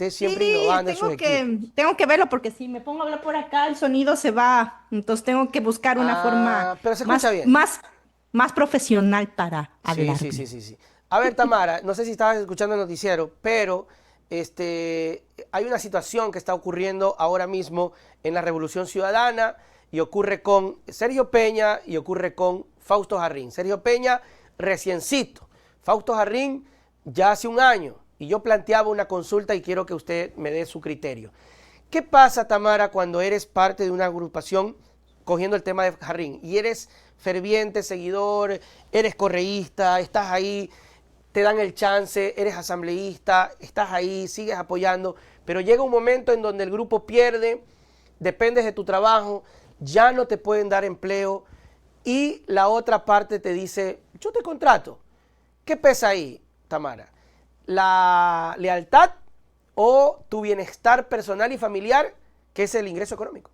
gente, siempre Sí, innovando en sus equipos. tengo que verlo porque si me pongo a hablar por acá, el sonido se va. Entonces tengo que buscar una forma Ah, pero se escucha más, bien. más, más profesional para Sí, hablar sí, sí, bien. sí, sí. A ver, Tamara, no sé si estabas escuchando el noticiero, pero hay una situación que está ocurriendo ahora mismo en la Revolución Ciudadana y ocurre con Sergio Peña y ocurre con Fausto Jarrín. Sergio Peña, reciencito. Fausto Jarrín, ya hace un año. Y yo planteaba una consulta y quiero que usted me dé su criterio. ¿Qué pasa, Tamara, cuando eres parte de una agrupación, cogiendo el tema de Jarrín, y eres ferviente seguidor, eres correísta, estás ahí, te dan el chance, eres asambleísta, estás ahí, sigues apoyando, pero llega un momento en donde el grupo pierde, dependes de tu trabajo, ya no te pueden dar empleo y la otra parte te dice, yo te contrato? ¿Qué pesa ahí, Tamara? ¿La lealtad o tu bienestar personal y familiar, que es el ingreso económico?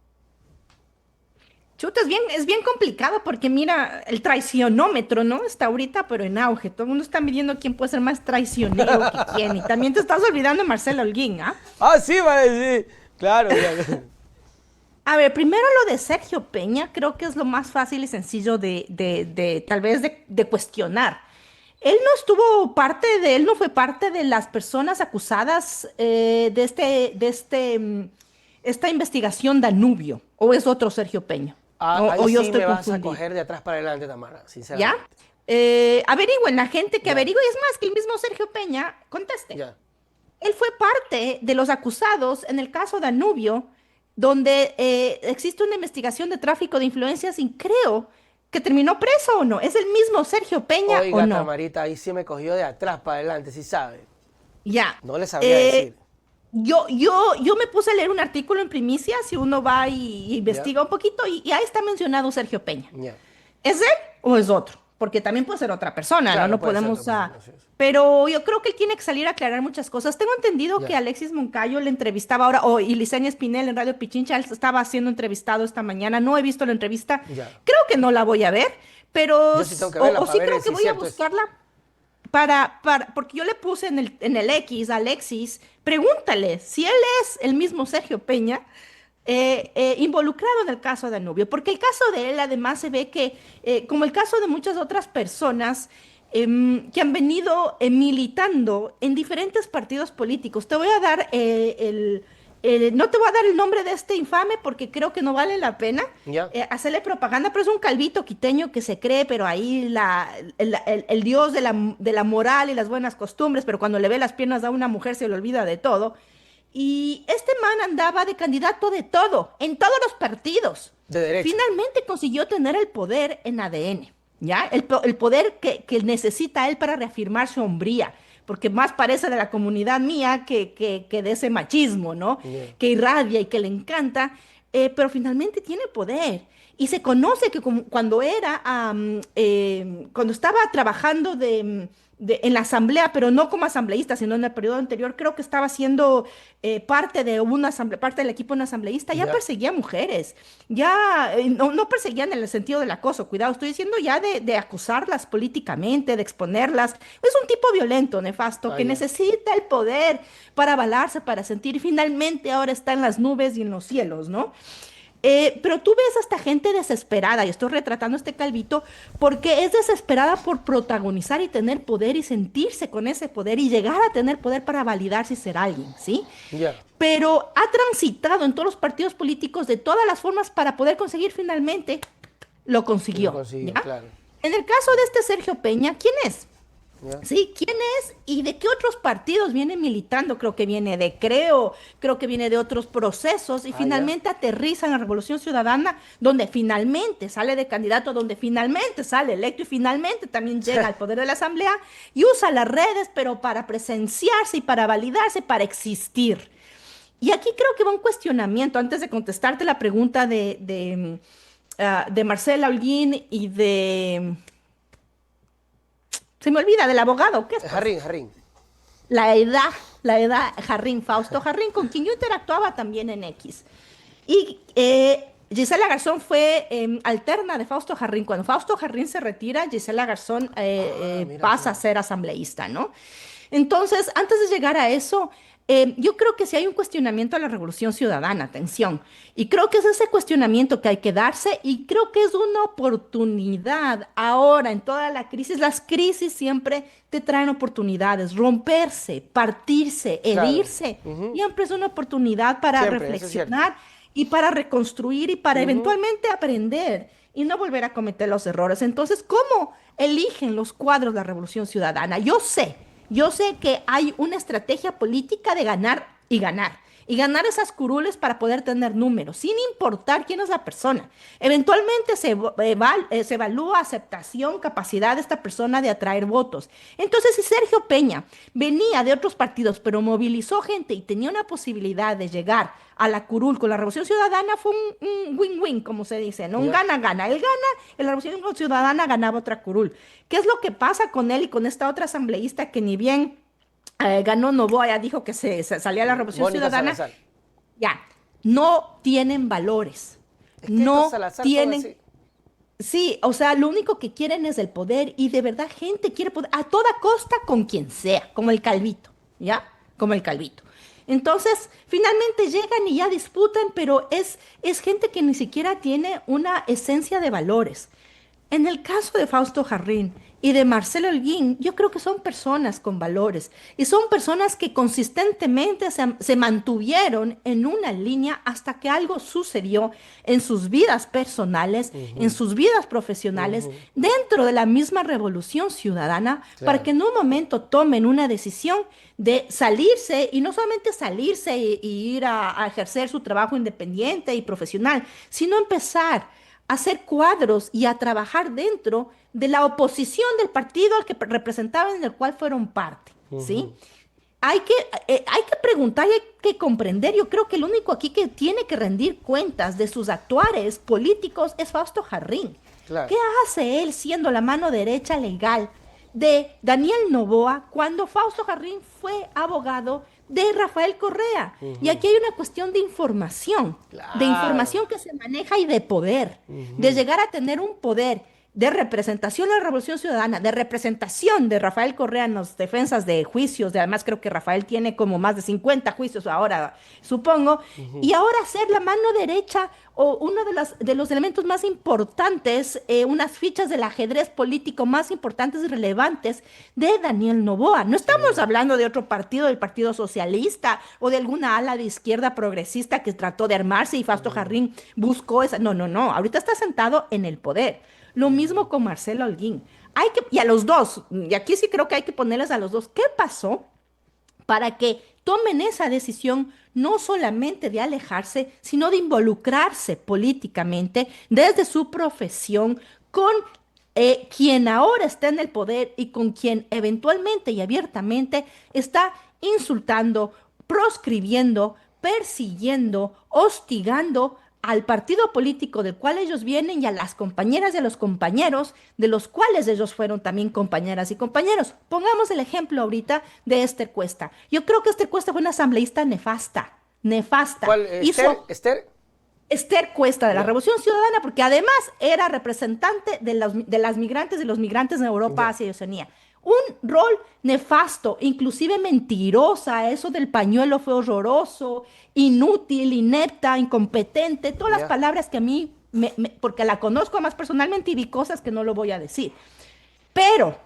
Chuta, es bien complicado porque mira, el traicionómetro, ¿no? Está ahorita, pero en auge. Todo el mundo está midiendo quién puede ser más traicionero que quién. Y también te estás olvidando de Marcelo Holguín, ¿ah? Ah, sí, vale, sí. Claro, claro. A ver, primero lo de Sergio Peña, creo que es lo más fácil y sencillo de tal vez de cuestionar. Él no estuvo parte de, él no fue parte de las personas acusadas esta investigación Danubio, o es otro Sergio Peña, Ah, ahí o yo sí estoy me vas a confundida, coger de atrás para adelante, Tamara, ¿ya? sinceramente. Averigüen, la gente que Ya, averigüe, y es más, que el mismo Sergio Peña conteste. ya. Él fue parte de los acusados en el caso Danubio, donde existe una investigación de tráfico de influencias y creo que terminó preso o no. ¿Es el mismo Sergio Peña o Oiga, no? Tamarita, ahí sí me cogió de atrás para adelante, sí sabe. Ya. No le sabría Eh, decir. yo me puse a leer un artículo en Primicia, si uno va y Ya, investiga un poquito, y ahí está mencionado Sergio Peña. ya. ¿Es él o es otro? Porque también puede ser otra persona, ¿no? Claro, No puede ser otra podemos... persona, sí, sí. pero yo creo que él tiene que salir a aclarar muchas cosas. Tengo entendido que Ya, Alexis Moncayo le entrevistaba ahora, y Licenia Espinel en Radio Pichincha, él estaba siendo entrevistado esta mañana. No he visto la entrevista, ya. creo que no la voy a ver, pero... Yo sí tengo que verla o para sí ver creo que si es voy a cierto eso. buscarla porque yo le puse en el X a Alexis, pregúntale si él es el mismo Sergio Peña involucrado en el caso de Danubio, porque el caso de él además se ve que, como el caso de muchas otras personas que han venido militando en diferentes partidos políticos, te voy a dar no te voy a dar el nombre de este infame porque creo que no vale la pena Ya, hacerle propaganda, pero es un calvito quiteño que se cree, pero ahí el dios de la moral y las buenas costumbres, pero cuando le ve las piernas a una mujer se le olvida de todo. Y este man andaba de candidato de todo, en todos los partidos. de derecha. Finalmente consiguió tener el poder en ADN, ¿ya? El poder que necesita él para reafirmar su hombría, porque más parece de la comunidad mía que de ese machismo, ¿no? Ya. Que irradia y que le encanta, pero finalmente tiene poder. Y se conoce que cuando estaba trabajando en la asamblea, pero no como asambleísta, sino en el periodo anterior, creo que estaba siendo parte de una parte del equipo de un asambleísta, ya Ya. perseguía mujeres, ya no perseguían en el sentido del acoso, cuidado, estoy diciendo ya de acusarlas políticamente, de exponerlas. Es un tipo violento, nefasto, Ah, que ya. necesita el poder para avalarse, para sentir, y finalmente ahora está en las nubes y en los cielos, ¿no? Pero tú ves a esta gente desesperada, y estoy retratando a este calvito, porque es desesperada por protagonizar y tener poder y sentirse con ese poder y llegar a tener poder para validarse y ser alguien, ¿sí? Ya. Pero ha transitado en todos los partidos políticos de todas las formas para poder conseguir finalmente, lo Y lo consiguió, consiguió, ¿ya? claro. En el caso de este Sergio Peña, ¿quién es? Ya. Sí, ¿quién es y de qué otros partidos viene militando? Creo que viene de Creo, creo que viene de otros procesos y Ah, ya. finalmente aterriza en la Revolución Ciudadana, donde finalmente sale de candidato, donde finalmente sale electo y finalmente también llega al poder de la Asamblea y usa las redes, pero para presenciarse y para validarse, para existir. Y aquí creo que va un cuestionamiento, antes de contestarte la pregunta de Marcela Holguín y se me olvida, del abogado, ¿qué es pues? Jarrín, Jarrín. La edad, la edad, Jarrín, Fausto Jarrín, con quien yo interactuaba también en X. Y Gisela Garzón fue alterna de Fausto Jarrín. Cuando Fausto Jarrín se retira, Gisela Garzón Ah, mira pasa a tú. ser asambleísta, ¿no? Entonces, antes de llegar a eso, yo creo que si hay un cuestionamiento a la Revolución Ciudadana, atención, y creo que es ese cuestionamiento que hay que darse y creo que es una oportunidad ahora en toda la crisis. Las crisis siempre te traen oportunidades, romperse, partirse, Claro. herirse, Ujú. siempre es una oportunidad para Siempre, eso es cierto. reflexionar y para reconstruir y para Ujú. eventualmente aprender y no volver a cometer los errores. Entonces, ¿cómo eligen los cuadros la Revolución Ciudadana? Yo sé que hay una estrategia política de ganar y ganar. Y ganar esas curules para poder tener números, sin importar quién es la persona. Eventualmente se evalúa aceptación, capacidad de esta persona de atraer votos. Entonces, si Sergio Peña venía de otros partidos, pero movilizó gente y tenía una posibilidad de llegar a la curul con la Revolución Ciudadana, fue un win-win, como se dice, ¿no? Un Ya. gana-gana. Él gana, y la Revolución Ciudadana ganaba otra curul. ¿Qué es lo que pasa con él y con esta otra asambleísta que ni bien ganó Novoa, ya dijo que se salía la Revolución Mónica Ciudadana? Salazar. Ya, no tienen valores, Es que estos no Salazar son tienen, así. sí, o sea, lo único que quieren es el poder y de verdad gente quiere poder a toda costa con quien sea, como el Calvito, ¿ya? Como el Calvito. Entonces, finalmente llegan y ya disputan, pero es gente que ni siquiera tiene una esencia de valores. En el caso de Fausto Jarrín y de Marcelo Holguín, yo creo que son personas con valores y son personas que consistentemente se mantuvieron en una línea hasta que algo sucedió en sus vidas personales, en Ujú. sus vidas profesionales, Ujú. dentro de la misma revolución ciudadana, para que Claro. en un momento tomen una decisión de salirse y no solamente salirse y ir a ejercer su trabajo independiente y profesional, sino empezar a hacer cuadros y a trabajar dentro de la oposición del partido al que representaban, en el cual fueron parte, ¿sí? Ujú. Hay que, hay que preguntar y hay que comprender. Yo creo que el único aquí que tiene que rendir cuentas de sus actuares políticos es Fausto Jarrín. ¿Qué Claro. hace él siendo la mano derecha legal de Daniel Noboa cuando Fausto Jarrín fue abogado de Rafael Correa? Y Ujú. aquí hay una cuestión de Claro. información que se maneja y de poder, de Ujú. llegar a tener un poder de representación de la Revolución Ciudadana, de representación de Rafael Correa en las defensas de juicios, de además creo que Rafael tiene como más de 50 juicios ahora, supongo, Ujú. y ahora ser la mano derecha o uno de los elementos más importantes, unas fichas del ajedrez político más importantes y relevantes de Daniel Noboa. No estamos Sí. hablando de otro partido, del Partido Socialista o de alguna ala de izquierda progresista que trató de armarse y Fausto Ujú. Jarrín buscó esa. No, no, no. Ahorita está sentado en el poder. Lo mismo con Marcelo Holguín. Y a los dos, y aquí sí creo que hay que ponerles a los dos, ¿qué pasó para que tomen esa decisión no solamente de alejarse, sino de involucrarse políticamente desde su profesión con quien ahora está en el poder y con quien eventualmente y abiertamente está insultando, proscribiendo, persiguiendo, hostigando al partido político del cual ellos vienen y a las compañeras y a los compañeros de los cuales ellos fueron también compañeras y compañeros? Pongamos el ejemplo ahorita de Esther Cuesta. Yo creo que Esther Cuesta fue una asambleísta nefasta, nefasta. ¿Cuál? Hizo Esther. Esther Cuesta de la Ya. Revolución Ciudadana, porque además era representante de las migrantes, de los migrantes en Europa, Ya. Asia y Oceanía. Un rol nefasto, inclusive mentirosa, eso del pañuelo fue horroroso, inútil, inepta, incompetente, todas las Ya. palabras que a mí, porque la conozco más personalmente y vi cosas que no lo voy a decir. Pero,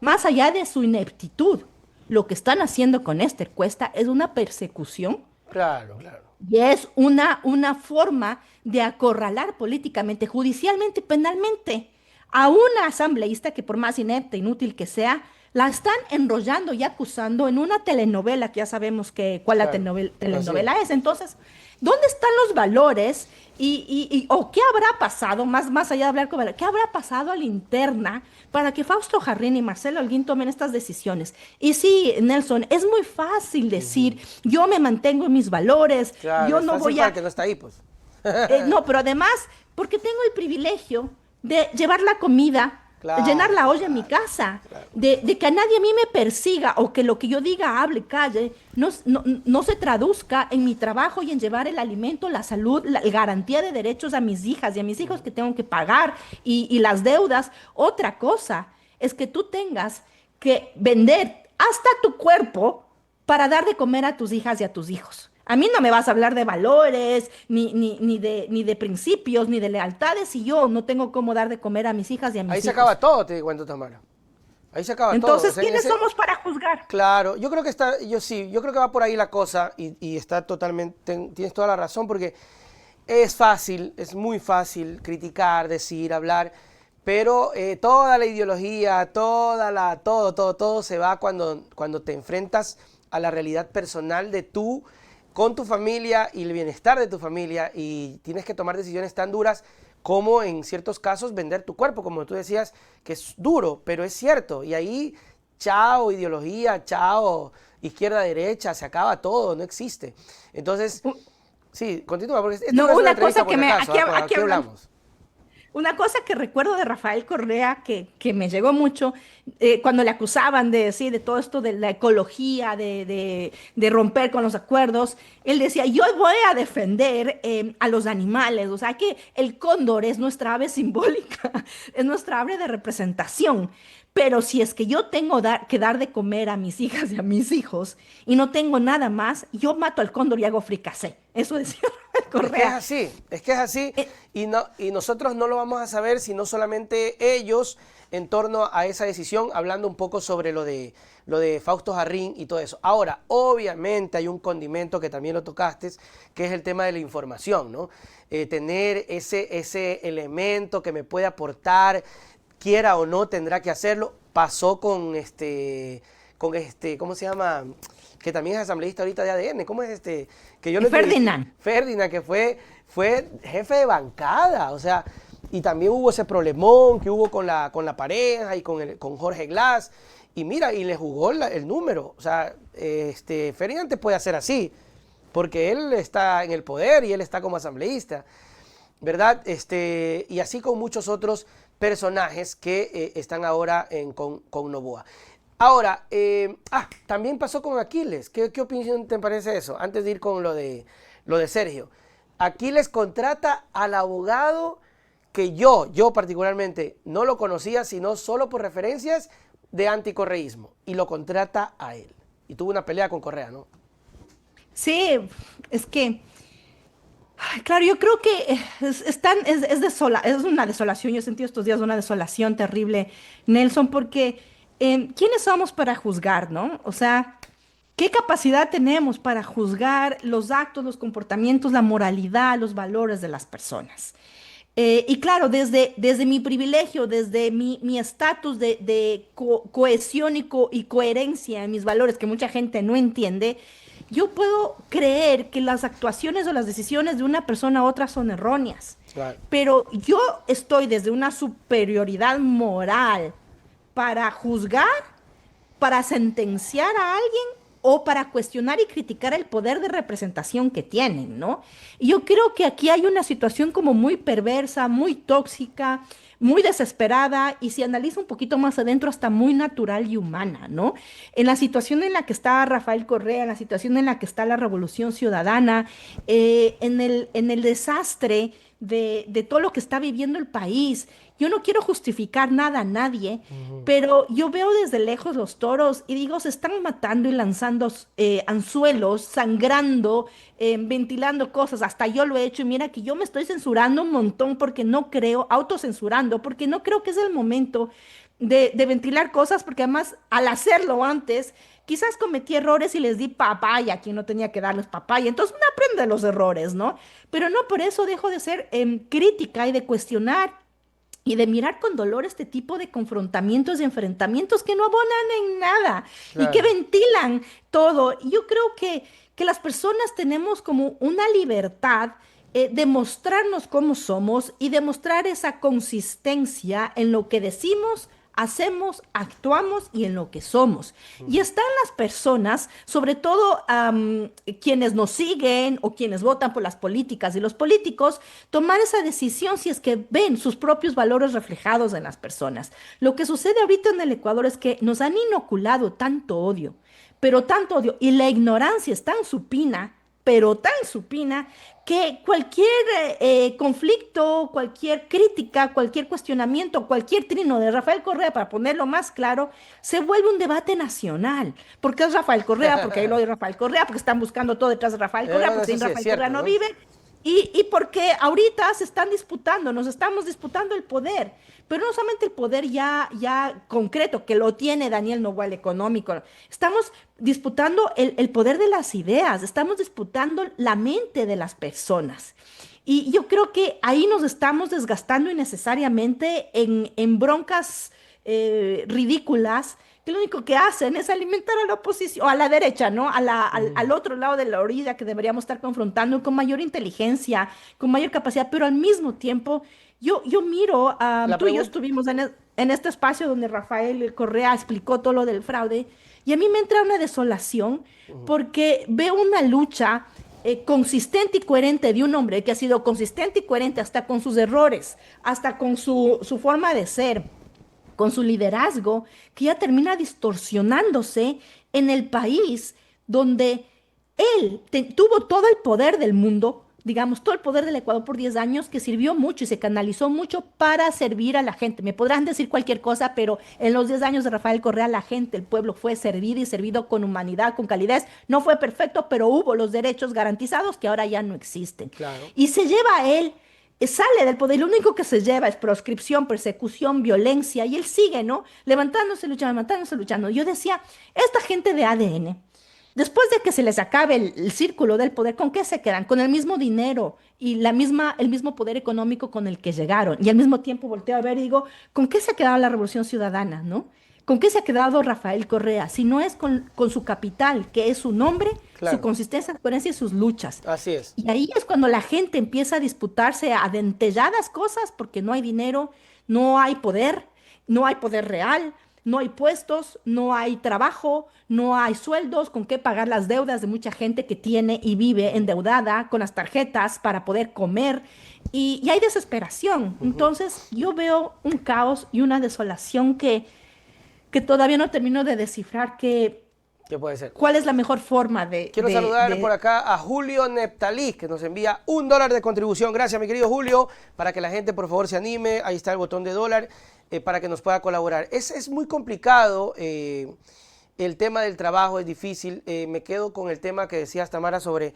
más allá de su ineptitud, lo que están haciendo con Esther Cuesta es una persecución Claro, claro. y es una forma de acorralar políticamente, judicialmente y penalmente a una asambleísta que por más inepta, inútil que sea, la están enrollando y acusando en una telenovela que ya sabemos cuál la Claro. Así es. telenovela es. Entonces, ¿dónde están los valores? O qué habrá pasado, más allá de hablar con valores, qué habrá pasado a la interna para que Fausto Jarrín y Marcelo Holguín tomen estas decisiones? Y sí, Nelson, es muy fácil decir, Ujú. yo me mantengo en mis valores, Claro, yo es no fácil voy para el a, que no está ahí, pues. no, pero además, porque tengo el privilegio de llevar la comida, llenar Claro, la olla en mi claro, casa, claro. de que a nadie a mí me persiga o que lo que yo diga, hable, calle, no se traduzca en mi trabajo y en llevar el alimento, la salud, la garantía de derechos a mis hijas y a mis hijos que tengo que pagar y las deudas. Otra cosa es que tú tengas que vender hasta tu cuerpo para dar de comer a tus hijas y a tus hijos. A mí no me vas a hablar de valores, ni de principios, ni de lealtades si yo no tengo cómo dar de comer a mis hijas y a Ahí mis se acaba hijos. todo, te cuento, Tamara. Ahí se acaba todo. O Entonces, sea, en ¿quiénes ese, somos para juzgar? claro, yo creo que está, yo sí, yo creo que va por ahí la cosa y está totalmente, tienes toda la razón porque es fácil, es muy fácil criticar, decir, hablar, pero toda la ideología, todo se va cuando te enfrentas a la realidad personal de tú con tu familia y el bienestar de tu familia y tienes que tomar decisiones tan duras como en ciertos casos vender tu cuerpo, como tú decías, que es duro, pero es cierto. Y ahí, chao ideología, chao izquierda, derecha, se acaba todo, no existe. Entonces, sí, continúa, porque esto no No, es una una entrevista cosa por que si me, acaso, aquí, ¿ah? aquí Aquí hablando. hablamos. Una cosa que recuerdo de Rafael Correa que me llegó mucho, cuando le acusaban de decir de todo esto de la ecología, de romper con los acuerdos, él decía, yo voy a defender a los animales, o sea que el cóndor es nuestra ave simbólica, es nuestra ave de representación. Pero si es que yo tengo que dar de comer a mis hijas y a mis hijos y no tengo nada más, yo mato al cóndor y hago fricasé. Eso decía Rafael Correa. Es que es así y, no, y nosotros no lo vamos a saber sino solamente ellos en torno a esa decisión, hablando un poco sobre lo de Fausto Jarrín y todo eso. Ahora, obviamente hay un condimento que también lo tocaste, que es el tema de la información, ¿no? Tener ese elemento que me puede aportar, quiera o no, tendrá que hacerlo. Pasó ¿cómo se llama? Que también es asambleísta ahorita de ADN, ¿cómo es este? Que yo lo entrevisté, Ferdinand. Ferdinand, que fue jefe de bancada, o sea, y también hubo ese problemón que hubo con la pareja y con Jorge Glass, y mira, y le jugó el número, o sea, Ferdinand te puede hacer así, porque él está en el poder y él está como asambleísta, ¿verdad? Y así con muchos otros personajes que están ahora con Noboa. Ahora, también pasó con Aquiles. ¿Qué opinión te parece eso? Antes de ir con lo de Sergio. Aquiles contrata al abogado que yo particularmente no lo conocía, sino solo por referencias de anticorreísmo. Y lo contrata a él. Y tuvo una pelea con Correa, ¿no? Sí, es que, ay, claro, yo creo que es una desolación. Yo he sentido estos días una desolación terrible, Nelson, porque ¿quiénes somos para juzgar, no? O sea, ¿qué capacidad tenemos para juzgar los actos, los comportamientos, la moralidad, los valores de las personas? Y claro, desde mi privilegio, desde mi estatus de cohesión y coherencia en mis valores, que mucha gente no entiende, yo puedo creer que las actuaciones o las decisiones de una persona a otra son erróneas. Claro. Pero yo estoy desde una superioridad moral para juzgar, para sentenciar a alguien o para cuestionar y criticar el poder de representación que tienen, ¿no? Y yo creo que aquí hay una situación como muy perversa, muy tóxica, muy desesperada y si analiza un poquito más adentro, hasta muy natural y humana, ¿no? En la situación en la que está Rafael Correa, en la situación en la que está la Revolución Ciudadana, en el desastre de todo lo que está viviendo el país. Yo no quiero justificar nada a nadie, pero yo veo desde lejos los toros y digo, se están matando y lanzando anzuelos, sangrando, ventilando cosas. Hasta yo lo he hecho y mira que yo me estoy censurando un montón porque no creo, autocensurando, porque no creo que es el momento de ventilar cosas, porque además al hacerlo antes, quizás cometí errores y les di papaya a quien no tenía que darles papaya. Entonces uno aprende de los errores, ¿no? Pero no por eso dejo de ser crítica y de cuestionar y de mirar con dolor este tipo de confrontamientos y enfrentamientos que no abonan en nada y que Claro. ventilan todo. Y yo creo que las personas tenemos como una libertad de mostrarnos cómo somos y demostrar esa consistencia en lo que decimos, hacemos, actuamos y en lo que somos. Y están las personas, sobre todo quienes nos siguen o quienes votan por las políticas y los políticos, tomar esa decisión si es que ven sus propios valores reflejados en las personas. Lo que sucede ahorita en el Ecuador es que nos han inoculado tanto odio, pero tanto odio, y la ignorancia es tan supina pero tan supina, que cualquier conflicto, cualquier crítica, cualquier cuestionamiento, cualquier trino de Rafael Correa, para ponerlo más claro, se vuelve un debate nacional. ¿Por qué es Rafael Correa? Porque hay lo de Rafael Correa, porque están buscando todo detrás de Rafael Correa, Bueno, porque eso sin sí es Rafael Correa cierto, no ¿no? vive. Y porque ahorita se están disputando, nos estamos disputando el poder, pero no solamente el poder ya concreto, que lo tiene Daniel Noboa, el económico, estamos disputando el poder de las ideas, estamos disputando la mente de las personas. Y yo creo que ahí nos estamos desgastando innecesariamente en broncas ridículas, que lo único que hacen es alimentar a la oposición, o a la derecha, ¿no? Al otro lado de la orilla que deberíamos estar confrontando con mayor inteligencia, con mayor capacidad, pero al mismo tiempo, yo miro, La tú y yo pregunta, estuvimos en este espacio donde Rafael Correa explicó todo lo del fraude, y a mí me entra una desolación porque veo una lucha consistente y coherente de un hombre que ha sido consistente y coherente hasta con sus errores, hasta con su forma de ser, con su liderazgo, que ya termina distorsionándose en el país donde él tuvo todo el poder del mundo, digamos, todo el poder del Ecuador por 10 años, que sirvió mucho y se canalizó mucho para servir a la gente. Me podrán decir cualquier cosa, pero en los 10 años de Rafael Correa, la gente, el pueblo fue servido y servido con humanidad, con calidez. No fue perfecto, pero hubo los derechos garantizados que ahora ya no existen. claro. Y se lleva a él, sale del poder, lo único que se lleva es proscripción, persecución, violencia, y él sigue, ¿no? Levantándose, luchando. Yo decía, esta gente de ADN, después de que se les acabe el círculo del poder, ¿con qué se quedan? Con el mismo dinero y el mismo poder económico con el que llegaron. Y al mismo tiempo volteo a ver y digo, ¿con qué se ha quedado la Revolución Ciudadana, no? ¿Con qué se ha quedado Rafael Correa? Si no es con su capital, que es su nombre, su Claro, consistencia, coherencia y sus luchas. así es. Y ahí es cuando la gente empieza a disputarse a dentelladas cosas porque no hay dinero, no hay poder, no hay poder real, no hay puestos, no hay trabajo, no hay sueldos con qué pagar las deudas de mucha gente que tiene y vive endeudada con las tarjetas para poder comer. Y hay desesperación. Entonces yo veo un caos y una desolación que todavía no termino de descifrar ¿Qué puede ser? cuál es la mejor forma Quiero saludar por acá a Julio Neptalí, que nos envía $1 de contribución. Gracias, mi querido Julio, para que la gente, por favor, se anime. Ahí está el botón de dólar para que nos pueda colaborar. Es muy complicado el tema del trabajo, es difícil. Me quedo con el tema que decías, Tamara, sobre...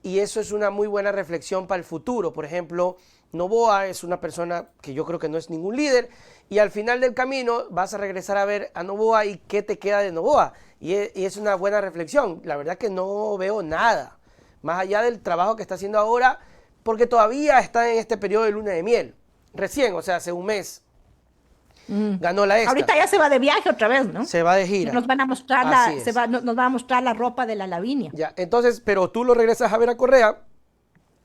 Y eso es una muy buena reflexión para el futuro. Por ejemplo, Noboa es una persona que yo creo que no es ningún líder. Y al final del camino vas a regresar a ver a Noboa y qué te queda de Noboa. Y es una buena reflexión. La verdad que no veo nada. Más allá del trabajo que está haciendo ahora, porque todavía está en este periodo de luna de miel. Recién, o sea, hace un mes, ganó la esta. Ahorita ya se va de viaje otra vez, ¿no? Se va de gira. Nos van a mostrar Así es. nos van a mostrar la ropa de la Lavinia. Ya, entonces, pero tú lo regresas a ver a Correa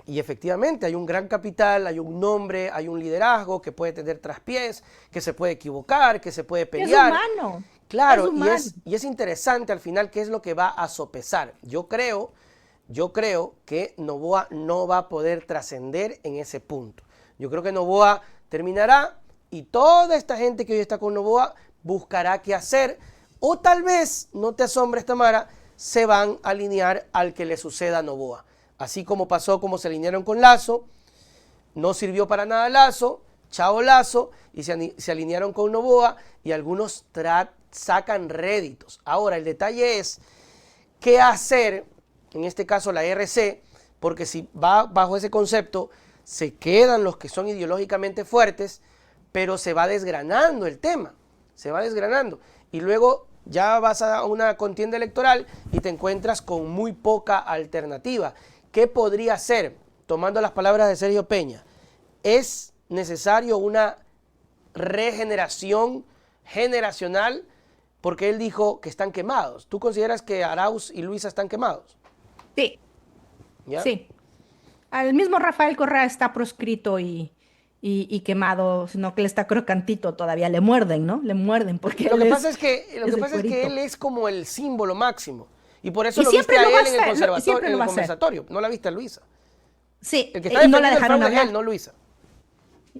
y efectivamente hay un gran capital, hay un nombre, hay un liderazgo que puede tener traspiés, que se puede equivocar, que se puede Es pelear. humano. Claro, Es humano. y es interesante al final qué es lo que va a sopesar. Yo creo que Noboa no va a poder trascender en ese punto. Yo creo que Noboa terminará y toda esta gente que hoy está con Noboa buscará qué hacer, o tal vez, no te asombres, Tamara, se van a alinear al que le suceda a Noboa. Así como pasó, como se alinearon con Lasso, no sirvió para nada Lasso, chao Lasso, y se alinearon con Noboa, y algunos sacan réditos. Ahora, el detalle es qué hacer, en este caso la RC, porque si va bajo ese concepto, se quedan los que son ideológicamente fuertes, pero se va desgranando el tema, se va desgranando. Y luego ya vas a una contienda electoral y te encuentras con muy poca alternativa. ¿Qué podría ser? Tomando las palabras de Sergio Peña, ¿es necesario una regeneración generacional? Porque él dijo que están quemados. ¿Tú consideras que Arauz y Luisa están quemados? Sí, ¿Ya? sí. Al mismo Rafael Correa está proscrito y quemado, sino que le está crocantito todavía. Le muerden, ¿no? Le muerden porque Lo él que es, pasa es que, es el cuerito. él es como el símbolo máximo. Y por eso Y lo viste siempre a lo va a él en el hacer, y conservatorio, siempre en lo el va a hacer. conversatorio. No la viste a Luisa. Sí, El que está y no la defendiendo el dejaron fraude es hablar. él, no Luisa.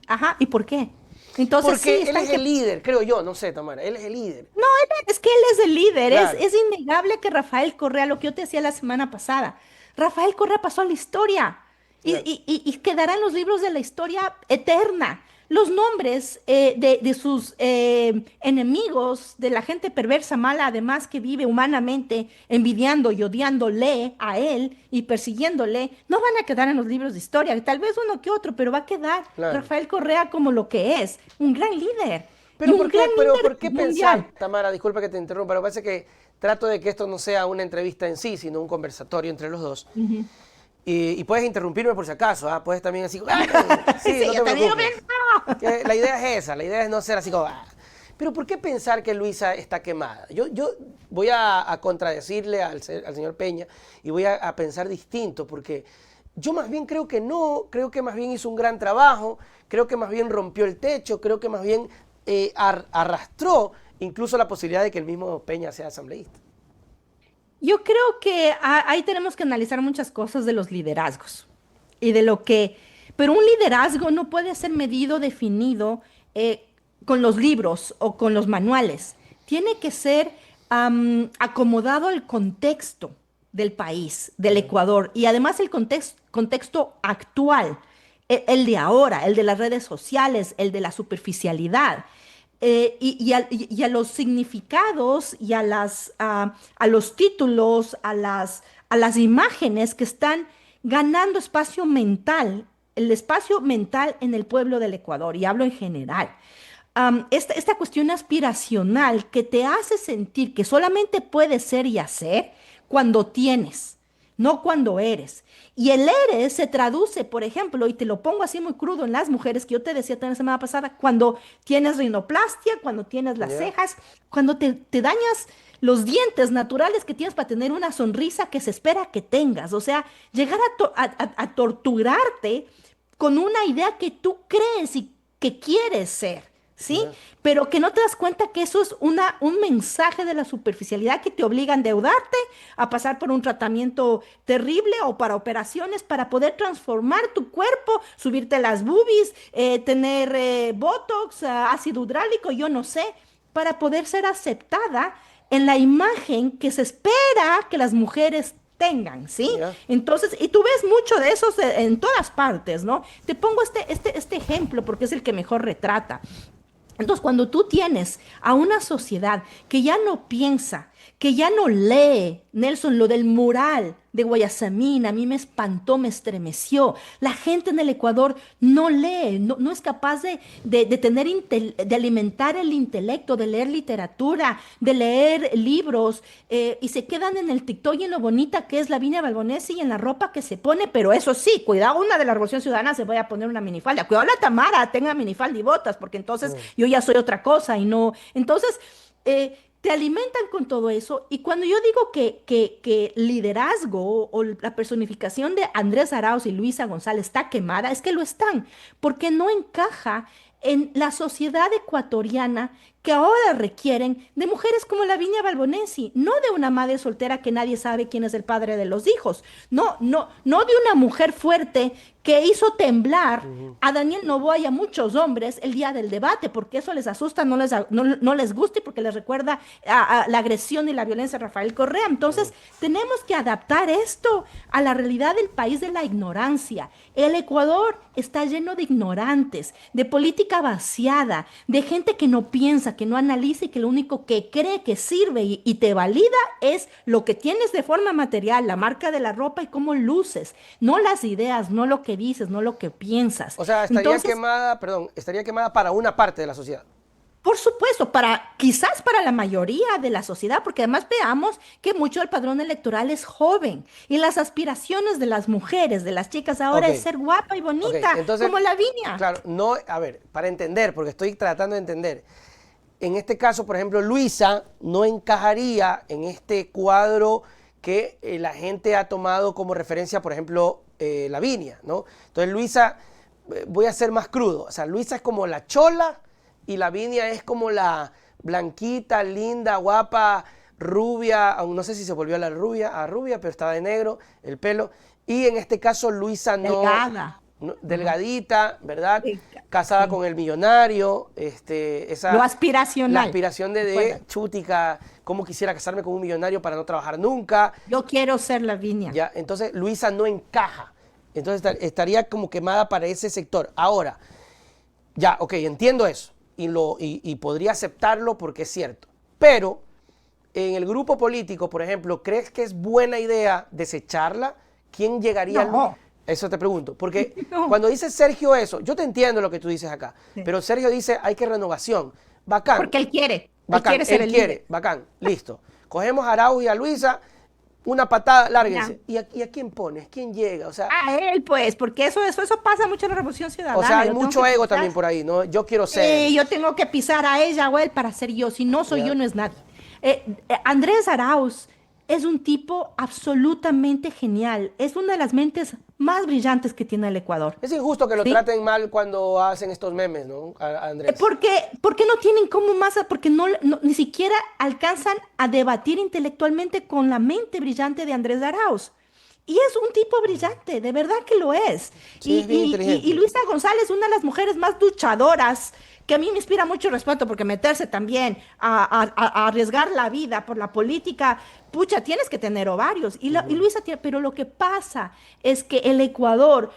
Ajá, ¿y por qué? Entonces Porque sí, él están es el líder, creo yo, no sé, Tamara, él es el líder. no, es que él es el líder, Claro. es innegable que Rafael Correa, lo que yo te decía la semana pasada, Rafael Correa pasó a la historia Cierto. y quedará en los libros de la historia eterna. Los nombres de sus enemigos, de la gente perversa, mala, además que vive humanamente envidiando y odiándole a él y persiguiéndole, no van a quedar en los libros de historia. Tal vez uno que otro, pero va a quedar Claro. Rafael Correa como lo que es, un gran líder y Pero un gran ¿por líder qué mundial. pensar, Tamara, disculpa que te interrumpa, pero parece que trato de que esto no sea una entrevista en sí, sino un conversatorio entre los dos. Ujú. Y puedes interrumpirme por si acaso, ¿ah? Puedes también así, ¡ah! Sí, Sí, no te yo también lo preocupes. pienso. La idea es esa, la idea es no ser así como, ¡ah! Pero ¿por qué pensar que Luisa está quemada? Yo voy a contradecirle al señor Peña y voy a pensar distinto, porque yo más bien creo que no, creo que más bien hizo un gran trabajo, creo que más bien rompió el techo, creo que más bien arrastró incluso la posibilidad de que el mismo Peña sea asambleísta. Yo creo que ahí tenemos que analizar muchas cosas de los liderazgos y de lo que, pero un liderazgo no puede ser medido, definido eh, con los libros o con los manuales. Tiene que ser acomodado al contexto del país, del Ecuador, y además el contexto actual, el de ahora, el de las redes sociales, el de la superficialidad. Y a los significados y a los títulos, a las imágenes que están ganando espacio mental, el espacio mental en el pueblo del Ecuador, y hablo en general. Esta cuestión aspiracional que te hace sentir que solamente puedes ser y hacer cuando tienes, no cuando eres. Y el eres se traduce, por ejemplo, y te lo pongo así muy crudo en las mujeres, que yo te decía también la semana pasada, cuando tienes rinoplastia, cuando tienes las ¿Ya? cejas, cuando te dañas los dientes naturales que tienes para tener una sonrisa que se espera que tengas. O sea, llegar a torturarte con una idea que tú crees y que quieres ser. ¿Sí? ¿Ya? Pero que no te das cuenta que eso es un mensaje de la superficialidad que te obliga a endeudarte, a pasar por un tratamiento terrible o para operaciones para poder transformar tu cuerpo, subirte las boobies, tener botox, ácido hidráulico, yo no sé, para poder ser aceptada en la imagen que se espera que las mujeres tengan, ¿sí? ¿Ya? Entonces, y tú ves mucho de eso en todas partes, ¿no? Te pongo este ejemplo porque es el que mejor retrata. Entonces, cuando tú tienes a una sociedad que ya no piensa, que ya no lee, Nelson, lo del mural de Guayasamín, a mí me espantó, me estremeció. La gente en el Ecuador no lee, no es capaz de tener, de alimentar el intelecto, de leer literatura, de leer libros, y se quedan en el TikTok y en lo bonita que es Lavinia Balbonesi y en la ropa que se pone, pero eso sí, cuidado, una de la Revolución Ciudadana se vaya a poner una minifalda, cuidado la Tamara tenga minifalda y botas, porque entonces yo ya soy otra cosa y no, entonces te alimentan con todo eso. Y cuando yo digo que liderazgo o la personificación de Andrés Arauz y Luisa González está quemada, es que lo están, porque no encaja en la sociedad ecuatoriana que ahora requieren de mujeres como Lavinia Balbonesi, no de una madre soltera que nadie sabe quién es el padre de los hijos, no de una mujer fuerte que hizo temblar a Daniel Noboa y a muchos hombres el día del debate, porque eso les asusta, no les gusta y porque les recuerda a la agresión y la violencia de Rafael Correa. Entonces, tenemos que adaptar esto a la realidad del país de la ignorancia. El Ecuador está lleno de ignorantes, de política vaciada, de gente que no piensa, que no analiza y que lo único que cree que sirve y te valida es lo que tienes de forma material, la marca de la ropa y cómo luces, no las ideas, no lo que dices, no lo que piensas. O sea, estaría Entonces, quemada, perdón, estaría quemada para una parte de la sociedad. por supuesto, quizás para la mayoría de la sociedad, porque además veamos que mucho del padrón electoral es joven y las aspiraciones de las mujeres, de las chicas ahora Ok, es ser guapa y ok. bonita, Entonces, como Lavinia. claro, no, a ver, para entender, porque estoy tratando de entender. En este caso, por ejemplo, Luisa no encajaría en este cuadro que la gente ha tomado como referencia, por ejemplo, Lavinia, ¿no? Entonces, Luisa, voy a ser más crudo, o sea, Luisa es como la chola y Lavinia es como la blanquita, linda, guapa, rubia, aún no sé si se volvió a rubia, pero estaba de negro el pelo. Y en este caso, Luisa no, Delgada. delgadita, ¿verdad? Sí. Casada Sí. con el millonario, Lo la aspiracional. aspiración de Recuerda, chútica, cómo quisiera casarme con un millonario para no trabajar nunca, yo quiero ser Lavinia. ya, entonces Luisa no encaja, entonces estaría como quemada para ese sector. Ahora, ya, ok, entiendo eso y podría aceptarlo porque es cierto, pero en el grupo político, por ejemplo, ¿crees que es buena idea desecharla? ¿Quién llegaría al... No, Eso te pregunto, porque no. cuando dice Sergio eso, yo te entiendo lo que tú dices acá, Sí. pero Sergio dice hay que renovación. Bacán, Porque él bacán, quiere ser él el quiere, líder. bacán, listo. Cogemos a Araujo y a Luisa, una patada, Ya. lárguense. ¿Y a quién pones? ¿Quién llega? A él, pues, porque eso pasa mucho en la Revolución O sea, Ciudadana. hay Yo tengo mucho que ego pisar, también por ahí, ¿no? Yo quiero ser. yo tengo que pisar a ella o a él para ser yo. Si no soy ¿Ya? yo, no es nadie. Andrés Arauz es un tipo absolutamente genial. Es una de las mentes más brillantes que tiene el Ecuador. Es injusto que lo ¿Sí? traten mal cuando hacen estos memes, ¿no? A Andrés. Porque no tienen cómo más, porque ni siquiera alcanzan a debatir intelectualmente con la mente brillante de Andrés Arauz. Y es un tipo brillante, de verdad que lo es. Sí, es bien Y inteligente. Luisa González, una de las mujeres más luchadoras, que a mí me inspira mucho respeto, porque meterse también a arriesgar la vida por la política, pucha, tienes que tener ovarios. Y Luisa tiene, pero lo que pasa es que el Ecuador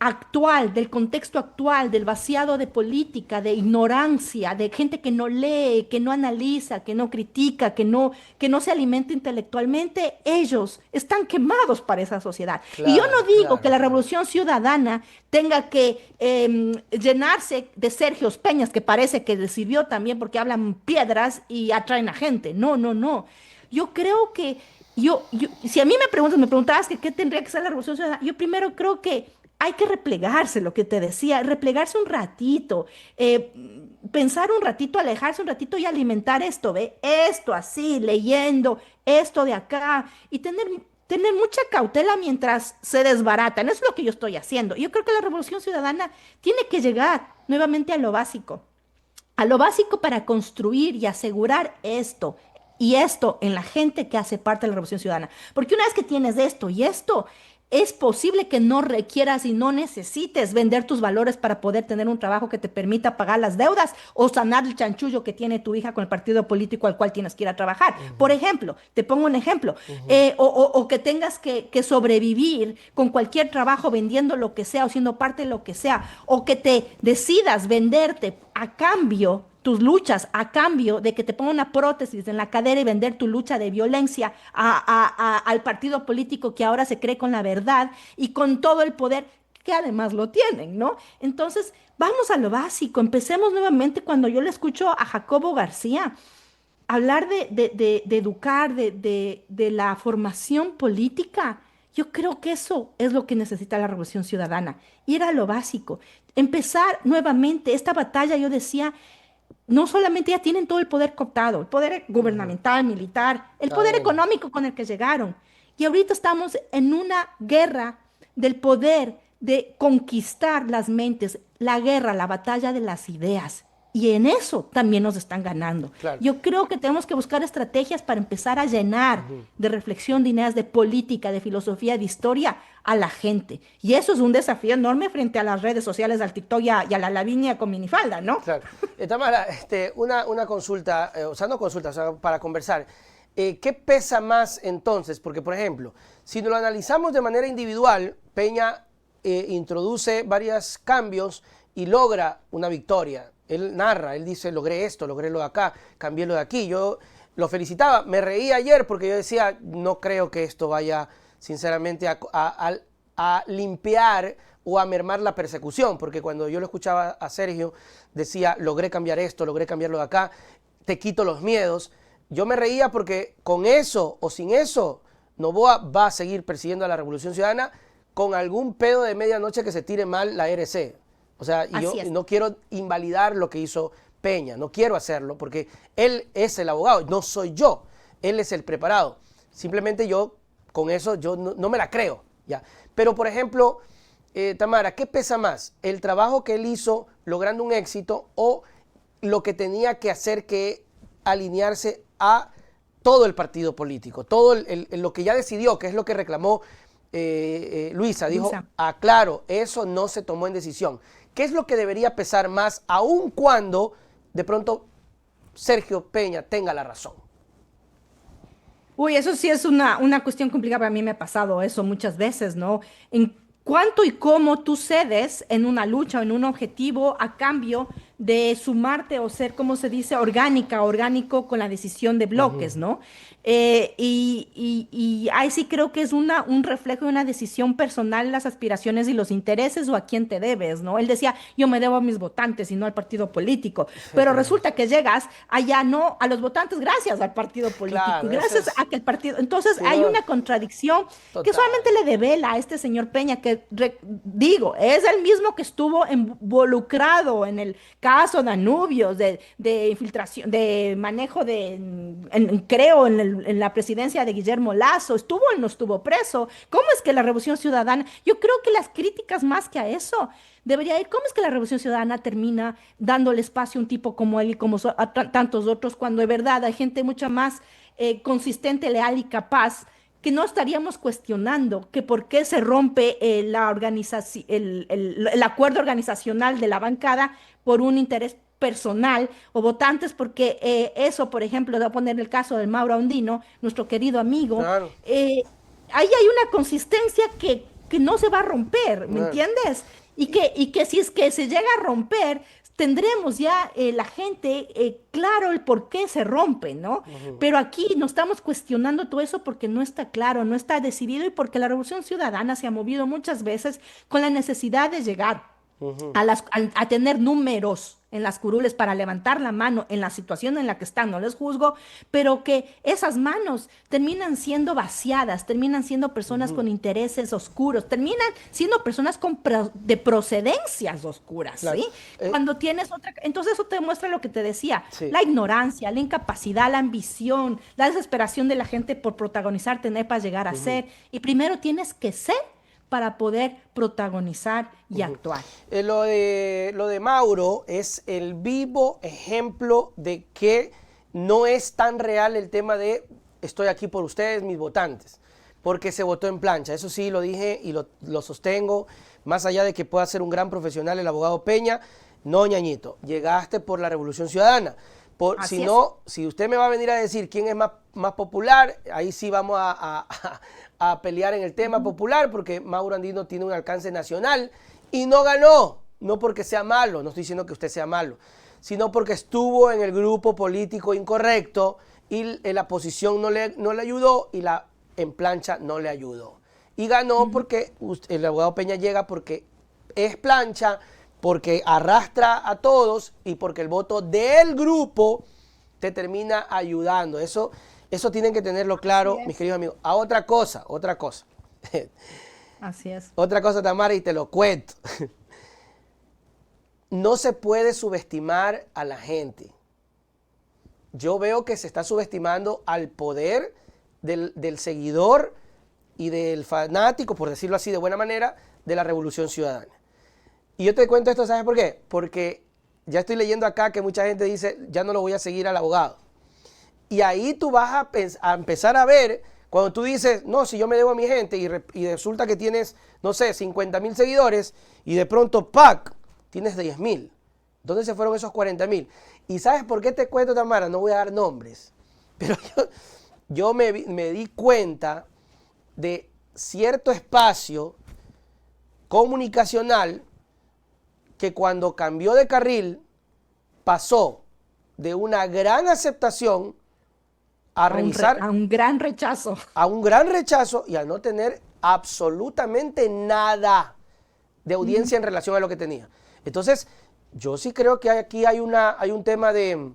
actual, del contexto actual, del vaciado de política, de ignorancia, de gente que no lee, que no analiza, que no critica, que no se alimenta intelectualmente, ellos están quemados para esa sociedad. Y yo no Claro, digo que claro, la claro. revolución ciudadana tenga que llenarse de Sergios Peñas, que parece que le sirvió también porque hablan piedras y atraen a gente. No, no, no. Yo creo que si a mí me preguntabas que qué tendría que ser la revolución ciudadana, yo primero creo que hay que replegarse, lo que te decía, replegarse un ratito, pensar un ratito, alejarse un ratito y alimentar esto, ¿ve? Esto así, leyendo, esto de acá, y tener mucha cautela mientras se desbaratan. Eso es lo que yo estoy haciendo. Yo creo que la revolución ciudadana tiene que llegar nuevamente a lo básico para construir y asegurar esto. Y esto en la gente que hace parte de la Revolución Ciudadana. Porque una vez que tienes esto y esto, es posible que no requieras y no necesites vender tus valores para poder tener un trabajo que te permita pagar las deudas o sanar el chanchullo que tiene tu hija con el partido político al cual tienes que ir a trabajar. Por ejemplo, te pongo un ejemplo, o que tengas que sobrevivir con cualquier trabajo vendiendo lo que sea o siendo parte de lo que sea, o que te decidas venderte a cambio tus luchas a cambio de que te ponga una prótesis en la cadera y vender tu lucha de violencia al partido político que ahora se cree con la verdad y con todo el poder que además lo tienen, ¿no? Entonces, vamos a lo básico, empecemos nuevamente cuando yo le escucho a Jacobo García hablar de educar, de la formación política. Yo creo que eso es lo que necesita la Revolución Ciudadana, ir a lo básico, empezar nuevamente esta batalla, yo decía, no solamente ya tienen todo el poder cooptado, el poder gubernamental, militar, el poder Cadena. económico con el que llegaron. Y ahorita estamos en una guerra del poder de conquistar las mentes, la guerra, la batalla de las ideas. Y en eso también nos están ganando. Claro. Yo creo que tenemos que buscar estrategias para empezar a llenar de reflexión, de ideas, de política, de filosofía, de historia a la gente. Y eso es un desafío enorme frente a las redes sociales, al TikTok y a la Lavinia con minifalda, ¿no? Claro. Tamara, una consulta, o sea, no consulta, o sea, para conversar. ¿Qué pesa más entonces? Porque, por ejemplo, si nos lo analizamos de manera individual, Peña introduce varios cambios y logra una victoria. Él narra, él dice, logré esto, logré lo de acá, cambié lo de aquí. Yo lo felicitaba, me reí ayer porque yo decía, no creo que esto vaya, sinceramente, a limpiar o a mermar la persecución, porque cuando yo lo escuchaba a Sergio, decía, logré cambiar esto, logré cambiar lo de acá, te quito los miedos. Yo me reía porque con eso o sin eso, Noboa va a seguir persiguiendo a la Revolución Ciudadana con algún pedo de medianoche que se tire mal la RC. O sea, y yo Así es. no quiero invalidar lo que hizo Peña, no quiero hacerlo porque él es el abogado, no soy yo, él es el preparado. Simplemente yo con eso yo no me la creo, ¿ya? Pero, por ejemplo, Tamara, ¿qué pesa más? ¿El trabajo que él hizo logrando un éxito o lo que tenía que hacer que alinearse a todo el partido político, todo lo que ya decidió, que es lo que reclamó Luisa, dijo, Luisa. aclaro, eso no se tomó en decisión. ¿Qué es lo que debería pesar más, aun cuando de pronto Sergio Peña tenga la razón? Uy, eso sí es una cuestión complicada. Para mí me ha pasado eso muchas veces, ¿no? En cuánto y cómo tú cedes en una lucha o en un objetivo a cambio de sumarte o ser, como se dice, orgánico con la decisión de bloques, Ujú. ¿no? Y ahí sí creo que es un reflejo de una decisión personal, las aspiraciones y los intereses o a quién te debes, ¿no? Él decía, yo me debo a mis votantes y no al partido político, pero resulta que llegas allá no a los votantes gracias al partido político y Claro, eso gracias es, a que el partido, entonces si hay no, una contradicción que solamente total. le devela a este señor Peña, que digo, es el mismo que estuvo involucrado en el caso Danubios, de infiltración, de manejo de, creo, en la presidencia de Guillermo Lazo, estuvo o no estuvo preso. ¿Cómo es que la Revolución Ciudadana, yo creo que las críticas más que a eso, debería ir, ¿cómo es que la Revolución Ciudadana termina dándole espacio a un tipo como él y como a tantos otros, cuando de verdad hay gente mucho más consistente, leal y capaz? Que no estaríamos cuestionando que por qué se rompe la organización, el acuerdo organizacional de la bancada por un interés personal o votantes, porque eso, por ejemplo, voy a poner el caso del Mauro Andino, nuestro querido amigo, Claro, ahí hay una consistencia que no se va a romper, ¿me claro. entiendes? Y- Y que si es que se llega a romper, tendremos ya la gente claro el por qué se rompe, ¿no? ujú, Pero aquí no estamos cuestionando todo eso porque no está claro, no está decidido y porque la Revolución Ciudadana se ha movido muchas veces con la necesidad de llegar ujú. a tener números en las curules para levantar la mano en la situación en la que están, no les juzgo, pero que esas manos terminan siendo vaciadas, terminan siendo personas con intereses oscuros, terminan siendo personas de procedencias oscuras, Claro. ¿sí? Eh, Cuando tienes otra, entonces eso te demuestra lo que te decía, sí. la ignorancia, la incapacidad, la ambición, la desesperación de la gente por protagonizar, tener para llegar a Ujú, ser, y primero tienes que ser para poder protagonizar y ujú. actuar. Lo de Mauro es el vivo ejemplo de que no es tan real el tema de estoy aquí por ustedes, mis votantes, porque se votó en plancha. Eso sí lo dije y lo sostengo, más allá de que pueda ser un gran profesional el abogado Peña, no, ñañito, llegaste por la Revolución Ciudadana. Si Así es. no, si usted me va a venir a decir quién es más popular, ahí sí vamos a pelear en el tema Ujú. popular, porque Mauro Andino tiene un alcance nacional y no ganó, no porque sea malo, no estoy diciendo que usted sea malo, sino porque estuvo en el grupo político incorrecto y la posición no le ayudó y la en plancha no le ayudó. Y ganó Ujú. porque el abogado Peña llega porque es plancha, porque arrastra a todos y porque el voto del grupo te termina ayudando. Eso tienen que tenerlo Así claro, mis es. queridos amigos. A otra cosa, otra cosa. Así es. Otra cosa, Tamara, y te lo cuento. No se puede subestimar a la gente. Yo veo que se está subestimando al poder del seguidor y del fanático, por decirlo así de buena manera, de la Revolución Ciudadana. Y yo te cuento esto, ¿sabes por qué? Porque ya estoy leyendo acá que mucha gente dice, ya no lo voy a seguir al abogado. Y ahí tú vas a empezar a ver, cuando tú dices, no, si yo me debo a mi gente y resulta que tienes, no sé, 50,000 seguidores y de pronto, ¡pac!, tienes 10,000. ¿Dónde se fueron esos 40,000? ¿Y sabes por qué te cuento, Tamara? No voy a dar nombres. Pero yo me di cuenta de cierto espacio comunicacional que cuando cambió de carril pasó de una gran aceptación a revisar A un gran rechazo. a un gran rechazo y a no tener absolutamente nada de Ujú. audiencia en relación a lo que tenía. Entonces, yo sí creo que aquí hay un tema de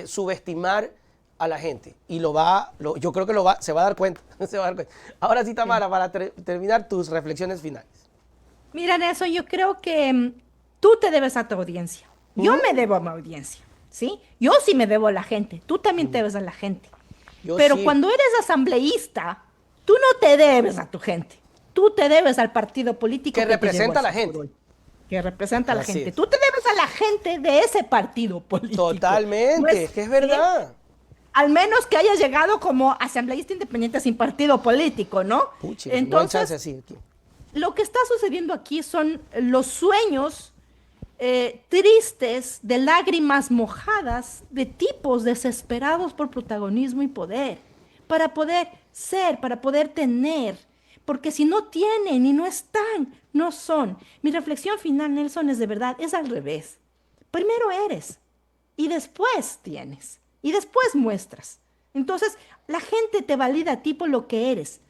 subestimar a la gente. Y yo creo que se va a dar cuenta. Se va a dar cuenta. Ahora sí, Sí. Tamara, para terminar tus reflexiones finales. Mira, Nelson, yo creo que tú te debes a tu audiencia. Yo Ujú, me debo a mi audiencia, ¿sí? Yo sí me debo a la gente. Tú también te ujú. debes a la gente. Yo Pero sí. cuando eres asambleísta, tú no te debes a tu gente. Tú te debes al partido político Que que te llevó a representa a la ese gente. curul, que representa a la Así gente. es. Tú te debes a la gente de ese partido político. No Totalmente, es, es que es ¿sí? verdad. al menos que haya llegado como asambleísta independiente sin partido político, ¿no? Puchi, no hay chance Entonces, así aquí. lo que está sucediendo aquí son los sueños tristes de lágrimas mojadas de tipos desesperados por protagonismo y poder, para poder ser, para poder tener, porque si no tienen y no están, no son. Mi reflexión final, Nelson, es de verdad, es al revés. Primero eres y después tienes y después muestras. Entonces, la gente te valida a ti por lo que eres,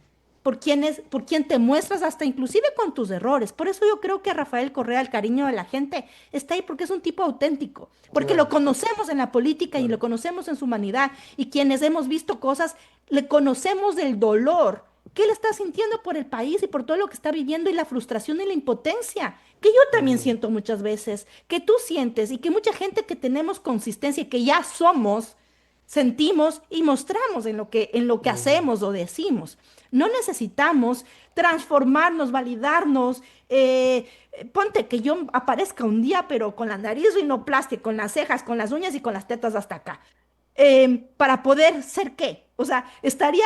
por quién te muestras, hasta inclusive con tus errores. Por eso yo creo que Rafael Correa, el cariño de la gente, está ahí porque es un tipo auténtico, porque Claro, lo conocemos en la política y claro. lo conocemos en su humanidad, y quienes hemos visto cosas, le conocemos del dolor que él está sintiendo por el país y por todo lo que está viviendo y la frustración y la impotencia que yo también siento muchas veces, que tú sientes y que mucha gente que tenemos consistencia y que ya somos, sentimos y mostramos en lo que hacemos o decimos. No necesitamos transformarnos, validarnos. Ponte que yo aparezca un día, pero con la nariz rinoplastia, con las cejas, con las uñas y con las tetas hasta acá. Para poder ser qué. O sea, estaría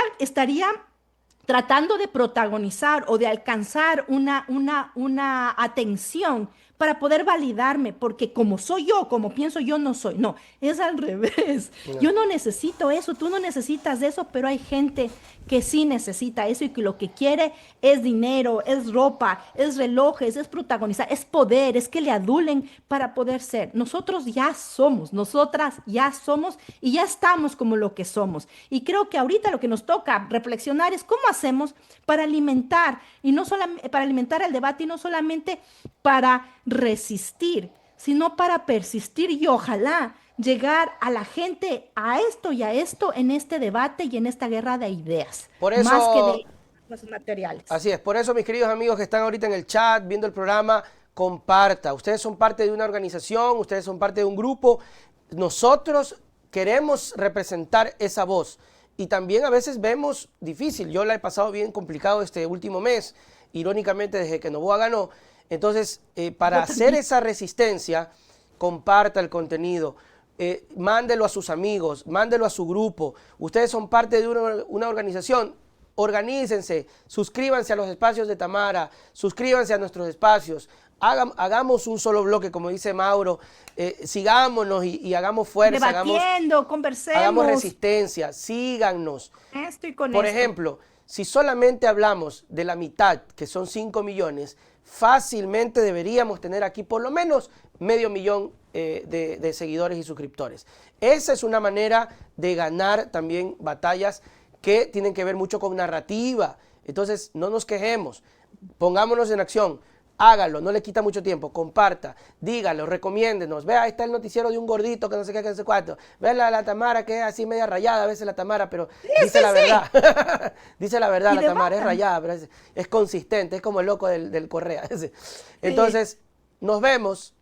tratando de protagonizar o de alcanzar una atención para poder validarme, porque como soy yo, como pienso yo, no soy. No, es al revés. Yo No. no necesito eso, tú no necesitas eso, pero hay gente que sí necesita eso y que lo que quiere es dinero, es ropa, es relojes, es protagonizar, es poder, es que le adulen para poder ser. Nosotros ya somos, nosotras ya somos y ya estamos como lo que somos. Y creo que ahorita lo que nos toca reflexionar es cómo hacemos para alimentar y no solamente para alimentar el debate y no solamente para resistir, sino para persistir y ojalá llegar a la gente a esto y a esto en este debate y en esta guerra de ideas, Por más que eso, de cosas materiales. así es, por eso mis queridos amigos que están ahorita en el chat viendo el programa, comparta. Ustedes son parte de una organización, ustedes son parte de un grupo. Nosotros queremos representar esa voz. Y también a veces vemos difícil. Yo la he pasado bien complicado este último mes, irónicamente desde que Novoa ganó. Entonces, para hacer esa resistencia, comparta el contenido. Mándelo a sus amigos, mándelo a su grupo. Ustedes son parte de una organización, organícense, suscríbanse a los espacios de Tamara, suscríbanse a nuestros espacios, hagamos un solo bloque, como dice Mauro, sigámonos y hagamos fuerza, Debatiendo, conversemos. hagamos resistencia, síganos. Esto y con Por esto. ejemplo, si solamente hablamos de la mitad, que son 5 millones, fácilmente deberíamos tener aquí por lo menos 500,000 de seguidores y suscriptores. Esa es una manera de ganar también batallas que tienen que ver mucho con narrativa. Entonces, no nos quejemos, pongámonos en acción. Hágalo, no le quita mucho tiempo, comparta, dígalo, recomiéndenos. Vea, ahí está el noticiero de un gordito que no sé qué, que no sé cuánto. Vea la Tamara que es así media rayada, a veces la Tamara, pero dice la verdad. Dice la verdad Y la Tamara, es debatan. rayada, pero es consistente, es como el loco del Correa. Entonces, nos vemos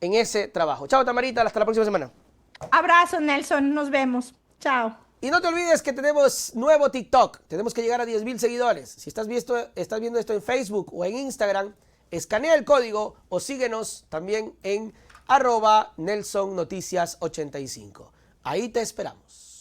en ese trabajo. Chao, Tamarita, hasta la próxima semana. Abrazo, Nelson. Nos vemos. Chao. Y no te olvides que tenemos nuevo TikTok. Tenemos que llegar a 10,000 seguidores. Si estás viendo esto en Facebook o en Instagram, escanea el código o síguenos también en @NelsonNoticias85. Ahí te esperamos.